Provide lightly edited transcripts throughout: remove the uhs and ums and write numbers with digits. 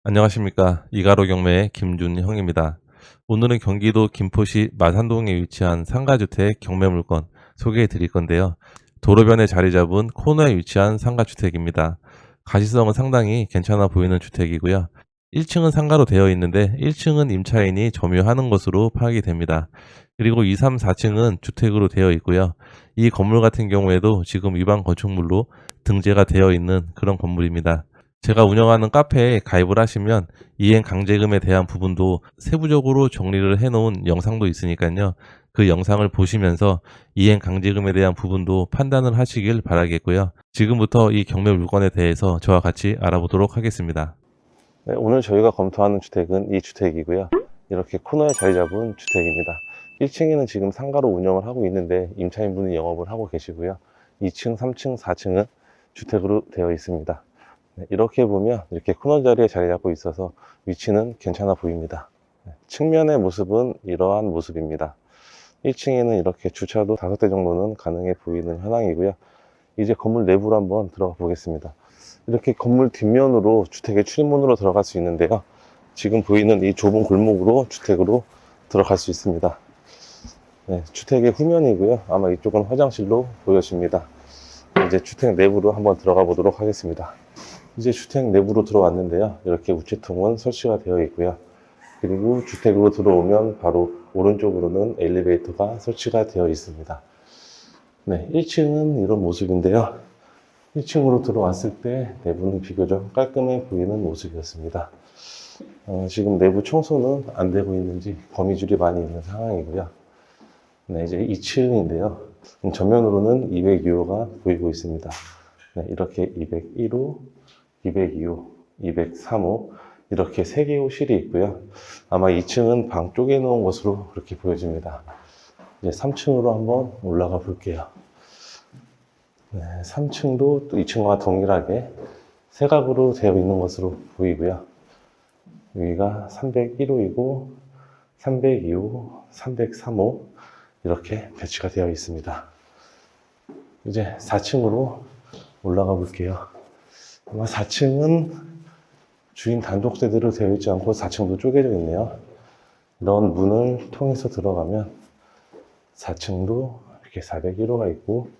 안녕하십니까. 이가로 경매의 김준형입니다. 오늘은 경기도 김포시 마산동에 위치한 상가주택 경매 물건 소개해 드릴 건데요. 도로변에 자리 잡은 코너에 위치한 상가주택입니다. 가시성은 상당히 괜찮아 보이는 주택이고요. 1층은 상가로 되어 있는데 1층은 임차인이 점유하는 것으로 파악이 됩니다. 그리고 2, 3, 4층은 주택으로 되어 있고요. 이 건물 같은 경우에도 지금 위반 건축물로 등재가 되어 있는 그런 건물입니다. 제가 운영하는 카페에 가입을 하시면 이행 강제금에 대한 부분도 세부적으로 정리를 해 놓은 영상도 있으니까요. 그 영상을 보시면서 이행 강제금에 대한 부분도 판단을 하시길 바라겠고요. 지금부터 이 경매 물건에 대해서 저와 같이 알아보도록 하겠습니다. 네, 오늘 저희가 검토하는 주택은 이 주택이고요. 이렇게 코너에 자리 잡은 주택입니다. 1층에는 지금 상가로 운영을 하고 있는데 임차인분이 영업을 하고 계시고요. 2층, 3층, 4층은 주택으로 되어 있습니다. 네, 이렇게 보면 이렇게 코너 자리에 자리 잡고 있어서 위치는 괜찮아 보입니다. 네, 측면의 모습은 이러한 모습입니다. 1층에는 이렇게 주차도 5대 정도는 가능해 보이는 현황이고요. 이제 건물 내부로 한번 들어가 보겠습니다. 이렇게 건물 뒷면으로 주택의 출입문으로 들어갈 수 있는데요. 지금 보이는 이 좁은 골목으로 주택으로 들어갈 수 있습니다. 네, 주택의 후면이고요. 아마 이쪽은 화장실로 보여집니다. 이제 주택 내부로 한번 들어가 보도록 하겠습니다. 이제 주택 내부로 들어왔는데요. 이렇게 우체통은 설치가 되어 있고요. 그리고 주택으로 들어오면 바로 오른쪽으로는 엘리베이터가 설치가 되어 있습니다. 네, 1층은 이런 모습인데요. 1층으로 들어왔을 때 내부는 비교적 깔끔해 보이는 모습이었습니다. 지금 내부 청소는 안 되고 있는지 거미줄이 많이 있는 상황이고요. 네, 이제 2층인데요. 전면으로는 202호가 보이고 있습니다. 네, 이렇게 201호, 202호, 203호 이렇게 3개의 호실이 있고요. 아마 2층은 방 쪼개 놓은 것으로 그렇게 보여집니다. 이제 3층으로 한번 올라가 볼게요. 네, 3층도 또 2층과 동일하게 세각으로 되어 있는 것으로 보이고요. 여기가 301호이고 302호, 303호 이렇게 배치가 되어 있습니다. 이제 4층으로 올라가 볼게요. 아마 4층은 주인 단독 세대로 되어 있지 않고 4층도 쪼개져 있네요. 이런 문을 통해서 들어가면 4층도 이렇게 401호가 있고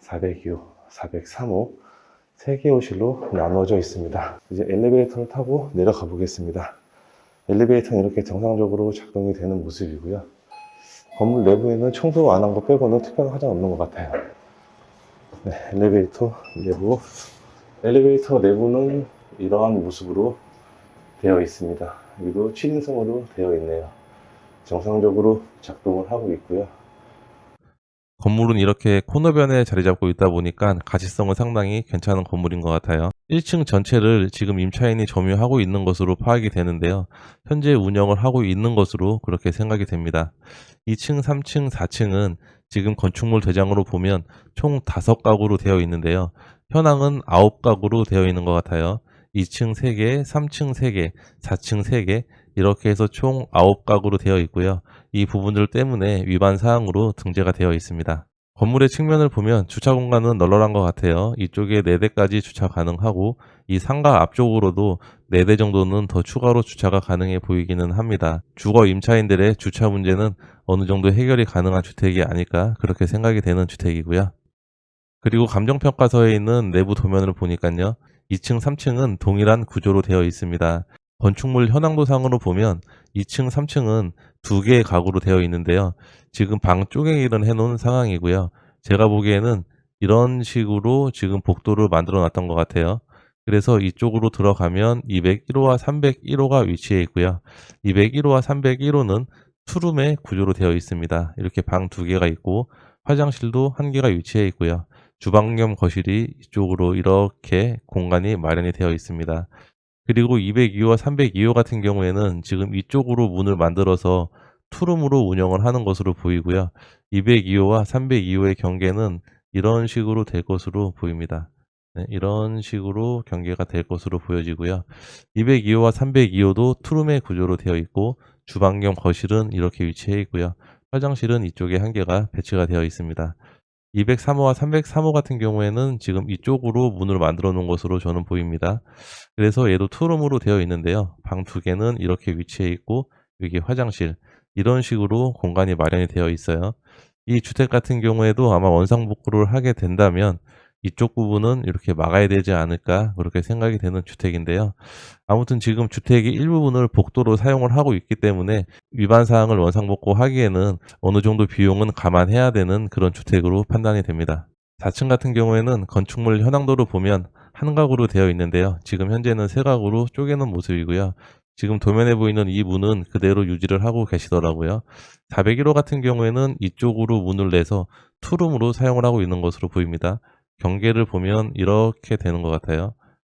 402호, 403호 3개 호실로 나누어져 있습니다. 이제 엘리베이터를 타고 내려가 보겠습니다. 엘리베이터는 이렇게 정상적으로 작동이 되는 모습이고요. 건물 내부에는 청소 안 한 거 빼고는 특별한 화장 없는 것 같아요. 네, 엘리베이터 내부. 엘리베이터 내부는 이러한 모습으로 되어 있습니다. 여기도 7인승으로 되어 있네요. 정상적으로 작동을 하고 있고요. 건물은 이렇게 코너변에 자리 잡고 있다 보니까 가시성은 상당히 괜찮은 건물인 것 같아요. 1층 전체를 지금 임차인이 점유하고 있는 것으로 파악이 되는데요. 현재 운영을 하고 있는 것으로 그렇게 생각이 됩니다. 2층, 3층, 4층은 지금 건축물 대장으로 보면 총 5가구로 되어 있는데요. 현황은 9가구로 되어 있는 것 같아요. 2층 3개, 3층 3개, 4층 3개 이렇게 해서 총 9가구로 되어 있고요. 이 부분들 때문에 위반 사항으로 등재가 되어 있습니다. 건물의 측면을 보면 주차 공간은 널널한 것 같아요. 이쪽에 4대까지 주차 가능하고 이 상가 앞쪽으로도 4대 정도는 더 추가로 주차가 가능해 보이기는 합니다. 주거 임차인들의 주차 문제는 어느 정도 해결이 가능한 주택이 아닐까 그렇게 생각이 되는 주택이고요. 그리고 감정평가서에 있는 내부 도면을 보니까요. 2층, 3층은 동일한 구조로 되어 있습니다. 건축물 현황도상으로 보면 2층, 3층은 2개의 가구로 되어 있는데요. 지금 방 쪼개기는 해놓은 상황이고요. 제가 보기에는 이런 식으로 지금 복도를 만들어 놨던 것 같아요. 그래서 이쪽으로 들어가면 201호와 301호가 위치해 있고요. 201호와 301호는 투룸의 구조로 되어 있습니다. 이렇게 방 2개가 있고 화장실도 1개가 위치해 있고요. 주방 겸 거실이 이쪽으로 이렇게 공간이 마련이 되어 있습니다. 그리고 202호와 302호 같은 경우에는 지금 이쪽으로 문을 만들어서 투룸으로 운영을 하는 것으로 보이고요. 202호와 302호의 경계는 이런 식으로 될 것으로 보입니다. 네, 이런 식으로 경계가 될 것으로 보여지고요. 202호와 302호도 투룸의 구조로 되어 있고 주방 겸 거실은 이렇게 위치해 있고요. 화장실은 이쪽에 1개가 배치가 되어 있습니다. 203호와 303호 같은 경우에는 지금 이쪽으로 문을 만들어 놓은 것으로 저는 보입니다. 그래서 얘도 투룸으로 되어 있는데요. 방 두 개는 이렇게 위치해 있고 여기 화장실 이런 식으로 공간이 마련이 되어 있어요. 이 주택 같은 경우에도 아마 원상복구를 하게 된다면 이쪽 부분은 이렇게 막아야 되지 않을까 그렇게 생각이 되는 주택인데요. 아무튼 지금 주택의 일부분을 복도로 사용을 하고 있기 때문에 위반 사항을 원상복구하기에는 어느 정도 비용은 감안해야 되는 그런 주택으로 판단이 됩니다. 4층 같은 경우에는 건축물 현황도를 보면 한 가구로 되어 있는데요. 지금 현재는 세 가구로 쪼개는 모습이고요. 지금 도면에 보이는 이 문은 그대로 유지를 하고 계시더라고요. 401호 같은 경우에는 이쪽으로 문을 내서 투룸으로 사용을 하고 있는 것으로 보입니다. 경계를 보면 이렇게 되는 것 같아요.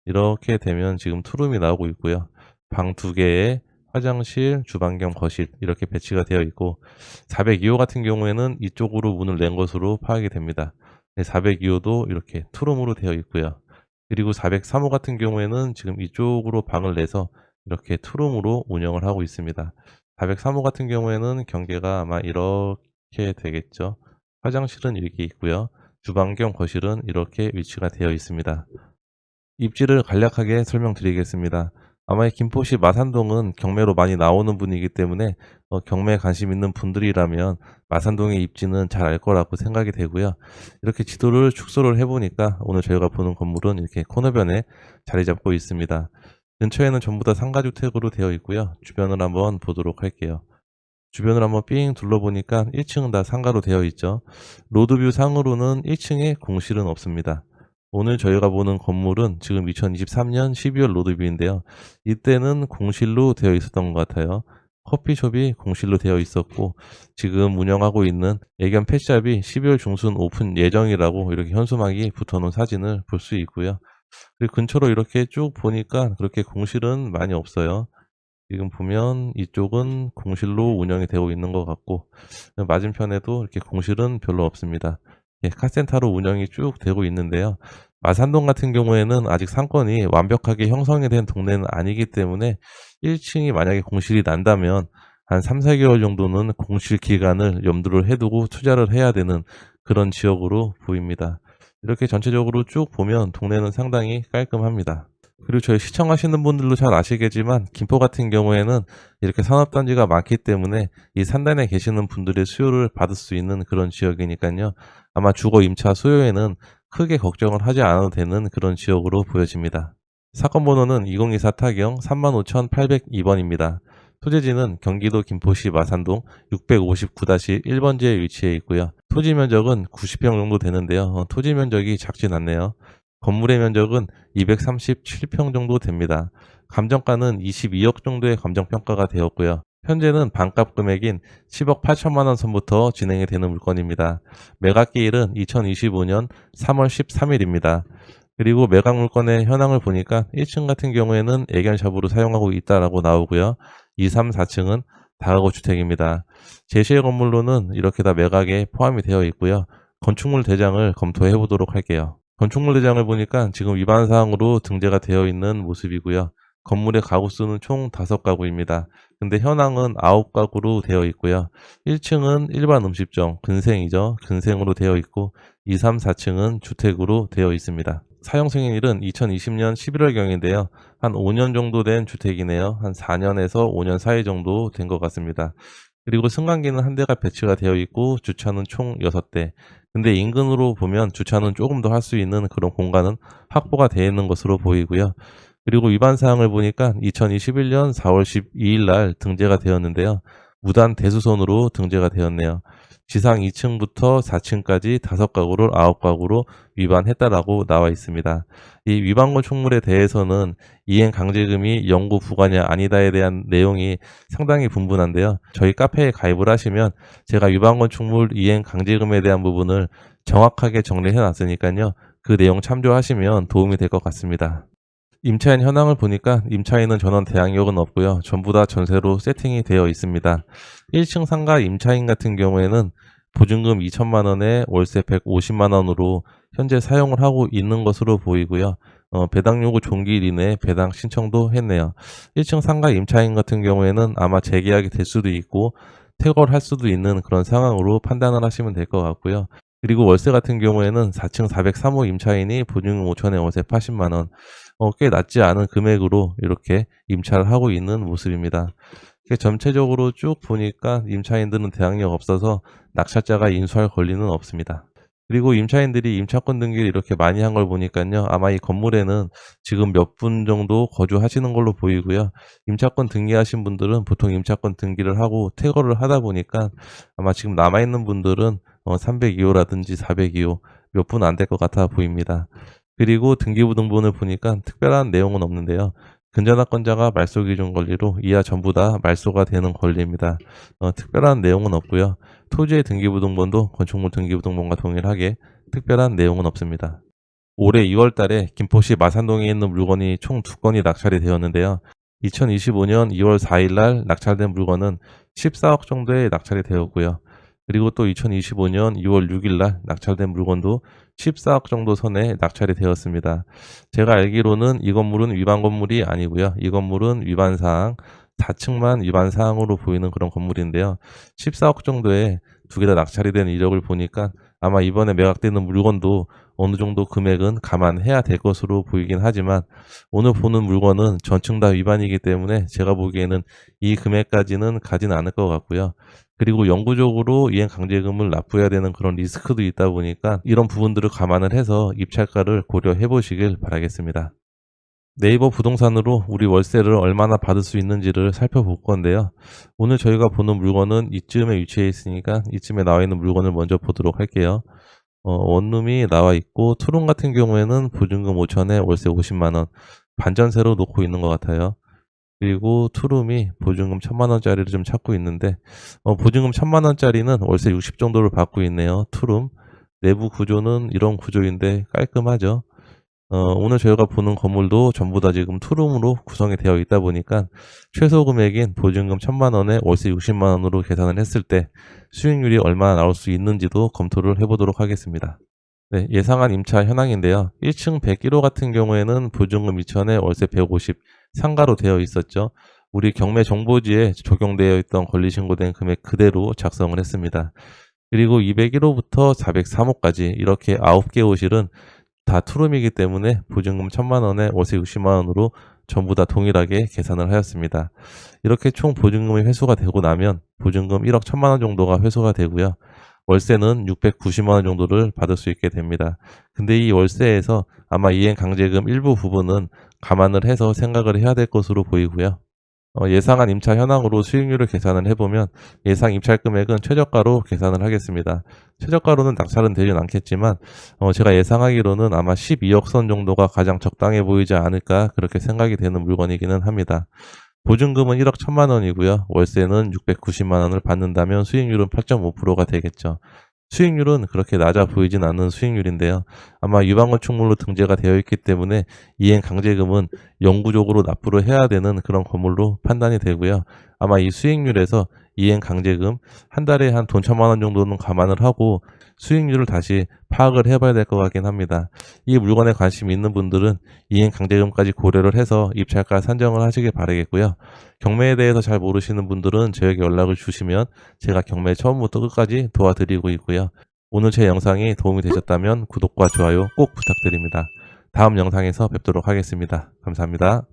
이렇게 되면 지금 투룸이 나오고 있고요. 방 두 개에 화장실, 주방 겸 거실 이렇게 배치가 되어 있고 402호 같은 경우에는 이쪽으로 문을 낸 것으로 파악이 됩니다. 402호도 이렇게 투룸으로 되어 있고요. 그리고 403호 같은 경우에는 지금 이쪽으로 방을 내서 이렇게 투룸으로 운영을 하고 있습니다. 403호 같은 경우에는 경계가 아마 이렇게 되겠죠. 화장실은 이렇게 있고요. 주방 겸 거실은 이렇게 위치가 되어 있습니다. 입지를 간략하게 설명드리겠습니다. 아마 이 김포시 마산동은 경매로 많이 나오는 분위기 때문에 경매에 관심 있는 분들이라면 마산동의 입지는 잘 알 거라고 생각이 되고요. 이렇게 지도를 축소를 해보니까 오늘 저희가 보는 건물은 이렇게 코너변에 자리 잡고 있습니다. 근처에는 전부 다 상가주택으로 되어 있고요. 주변을 한번 보도록 할게요. 주변을 한번 삥 둘러보니까 1층은 다 상가로 되어 있죠. 로드뷰 상으로는 1층에 공실은 없습니다. 오늘 저희가 보는 건물은 지금 2023년 12월 로드뷰인데요. 이때는 공실로 되어 있었던 것 같아요. 커피숍이 공실로 되어 있었고 지금 운영하고 있는 애견 펫샵이 12월 중순 오픈 예정이라고 이렇게 현수막이 붙어놓은 사진을 볼 수 있고요. 그리고 근처로 이렇게 쭉 보니까 그렇게 공실은 많이 없어요. 지금 보면 이쪽은 공실로 운영이 되고 있는 것 같고 맞은편에도 이렇게 공실은 별로 없습니다. 예, 카센터로 운영이 쭉 되고 있는데요. 마산동 같은 경우에는 아직 상권이 완벽하게 형성이 된 동네는 아니기 때문에 1층이 만약에 공실이 난다면 한 3, 4개월 정도는 공실 기간을 염두를 해두고 투자를 해야 되는 그런 지역으로 보입니다. 이렇게 전체적으로 쭉 보면 동네는 상당히 깔끔합니다. 그리고 저희 시청하시는 분들도 잘 아시겠지만 김포 같은 경우에는 이렇게 산업단지가 많기 때문에 이 산단에 계시는 분들의 수요를 받을 수 있는 그런 지역이니까요. 아마 주거 임차 수요에는 크게 걱정을 하지 않아도 되는 그런 지역으로 보여집니다. 사건 번호는 2024 타경 35,802번입니다. 소재지는 경기도 김포시 마산동 659-1번지에 위치해 있고요. 토지 면적은 90평 정도 되는데요. 토지 면적이 작진 않네요. 건물의 면적은 237평 정도 됩니다. 감정가는 22억 정도의 감정평가가 되었고요. 현재는 반값 금액인 10억 8천만 원 선부터 진행이 되는 물건입니다. 매각기일은 2025년 3월 13일입니다. 그리고 매각 물건의 현황을 보니까 1층 같은 경우에는 애견샵으로 사용하고 있다라고 나오고요. 2, 3, 4층은 다가구 주택입니다. 제시의 건물로는 이렇게 다 매각에 포함이 되어 있고요. 건축물 대장을 검토해 보도록 할게요. 건축물 대장을 보니까 지금 위반 사항으로 등재가 되어 있는 모습이고요. 건물의 가구 수는 총 5가구입니다. 근데 현황은 9가구로 되어 있고요. 1층은 일반 음식점, 근생이죠. 근생으로 되어 있고 2, 3, 4층은 주택으로 되어 있습니다. 사용 승인일은 2020년 11월경인데요. 한 5년 정도 된 주택이네요. 한 4년에서 5년 사이 정도 된 것 같습니다. 그리고 승강기는 한 대가 배치가 되어 있고 주차는 총 6대. 근데 인근으로 보면 주차는 조금 더 할 수 있는 그런 공간은 확보가 되어 있는 것으로 보이고요. 그리고 위반 사항을 보니까 2021년 4월 12일 날 등재가 되었는데요. 무단 대수선으로 등재가 되었네요. 지상 2층부터 4층까지 5가구를 9가구로 위반했다라고 나와 있습니다. 이 위반 건축물에 대해서는 이행 강제금이 영구 부과냐 아니다에 대한 내용이 상당히 분분한데요. 저희 카페에 가입을 하시면 제가 위반 건축물 이행 강제금에 대한 부분을 정확하게 정리해 놨으니까요. 그 내용 참조하시면 도움이 될 것 같습니다. 임차인 현황을 보니까 임차인은 전원 대항력은 없고요. 전부 다 전세로 세팅이 되어 있습니다. 1층 상가 임차인 같은 경우에는 보증금 2천만 원에 월세 150만 원으로 현재 사용을 하고 있는 것으로 보이고요. 배당 요구 종기일 이내 배당 신청도 했네요. 1층 상가 임차인 같은 경우에는 아마 재계약이 될 수도 있고 퇴거를 할 수도 있는 그런 상황으로 판단을 하시면 될 것 같고요. 그리고 월세 같은 경우에는 4층 403호 임차인이 보증금 5천에 월세 80만 원, 꽤 낮지 않은 금액으로 이렇게 임차를 하고 있는 모습입니다. 이렇게 전체적으로 쭉 보니까 임차인들은 대항력 없어서 낙찰자가 인수할 권리는 없습니다. 그리고 임차인들이 임차권 등기를 이렇게 많이 한 걸 보니까요. 아마 이 건물에는 지금 몇 분 정도 거주하시는 걸로 보이고요. 임차권 등기하신 분들은 보통 임차권 등기를 하고 퇴거를 하다 보니까 아마 지금 남아있는 분들은 302호라든지 402호 몇 분 안 될 것 같아 보입니다. 그리고 등기부등본을 보니까 특별한 내용은 없는데요. 근저당권자가 말소기준 권리로 이하 전부 다 말소가 되는 권리입니다. 특별한 내용은 없고요. 토지의 등기부등본도 건축물 등기부등본과 동일하게 특별한 내용은 없습니다. 올해 2월 달에 김포시 마산동에 있는 물건이 총 2건이 낙찰이 되었는데요. 2025년 2월 4일 날 낙찰된 물건은 14억 정도에 낙찰이 되었고요. 그리고 또 2025년 2월 6일 날 낙찰된 물건도 14억 정도 선에 낙찰이 되었습니다. 제가 알기로는 이 건물은 위반 건물이 아니고요. 이 건물은 위반 사항 4층만 위반 사항으로 보이는 그런 건물인데요. 14억 정도에 두 개 다 낙찰이 된 이력을 보니까 아마 이번에 매각되는 물건도 어느 정도 금액은 감안해야 될 것으로 보이긴 하지만 오늘 보는 물건은 전층 다 위반이기 때문에 제가 보기에는 이 금액까지는 가지는 않을 것 같고요. 그리고 영구적으로 이행 강제금을 납부해야 되는 그런 리스크도 있다 보니까 이런 부분들을 감안을 해서 입찰가를 고려해 보시길 바라겠습니다. 네이버 부동산으로 우리 월세를 얼마나 받을 수 있는지를 살펴볼 건데요. 오늘 저희가 보는 물건은 이쯤에 위치해 있으니까 이쯤에 나와 있는 물건을 먼저 보도록 할게요. 원룸이 나와 있고 투룸 같은 경우에는 보증금 5천에 월세 50만 원 반전세로 놓고 있는 것 같아요. 그리고 투룸이 보증금 1,000만 원짜리를 좀 찾고 있는데 보증금 1,000만 원짜리는 월세 60 정도를 받고 있네요. 투룸 내부 구조는 이런 구조인데 깔끔하죠. 오늘 저희가 보는 건물도 전부 다 지금 투룸으로 구성이 되어 있다 보니까 최소 금액인 보증금 1,000만 원에 월세 60만 원으로 계산을 했을 때 수익률이 얼마나 나올 수 있는지도 검토를 해보도록 하겠습니다. 네, 예상한 임차 현황인데요. 1층 101호 같은 경우에는 보증금 2천에 월세 150 상가로 되어 있었죠. 우리 경매 정보지에 적용되어 있던 권리신고된 금액 그대로 작성을 했습니다. 그리고 201호부터 403호까지 이렇게 9개 호실은 다 투룸이기 때문에 보증금 1,000만 원에 월세 60만 원으로 전부 다 동일하게 계산을 하였습니다. 이렇게 총 보증금이 회수가 되고 나면 보증금 1억 1,000만 원 정도가 회수가 되고요. 월세는 690만 원 정도를 받을 수 있게 됩니다. 근데 이 월세에서 아마 이행 강제금 일부 부분은 감안을 해서 생각을 해야 될 것으로 보이고요. 예상한 임차 현황으로 수익률을 계산을 해보면 예상 입찰 금액은 최저가로 계산을 하겠습니다. 최저가로는 낙찰은 되진 않겠지만 제가 예상하기로는 아마 12억 선 정도가 가장 적당해 보이지 않을까 그렇게 생각이 되는 물건이기는 합니다. 보증금은 1억 1,000만 원이고요. 월세는 690만 원을 받는다면 수익률은 8.5%가 되겠죠. 수익률은 그렇게 낮아 보이진 않는 수익률인데요. 아마 위반 건축물로 등재가 되어 있기 때문에 이행 강제금은 영구적으로 납부를 해야 되는 그런 건물로 판단이 되고요. 아마 이 수익률에서 이행 강제금 한 달에 한 돈 1,000만 원 정도는 감안을 하고 수익률을 다시 파악을 해봐야 될 것 같긴 합니다. 이 물건에 관심이 있는 분들은 이행 강제금까지 고려를 해서 입찰가 산정을 하시길 바라겠고요. 경매에 대해서 잘 모르시는 분들은 저에게 연락을 주시면 제가 경매 처음부터 끝까지 도와드리고 있고요. 오늘 제 영상이 도움이 되셨다면 구독과 좋아요 꼭 부탁드립니다. 다음 영상에서 뵙도록 하겠습니다. 감사합니다.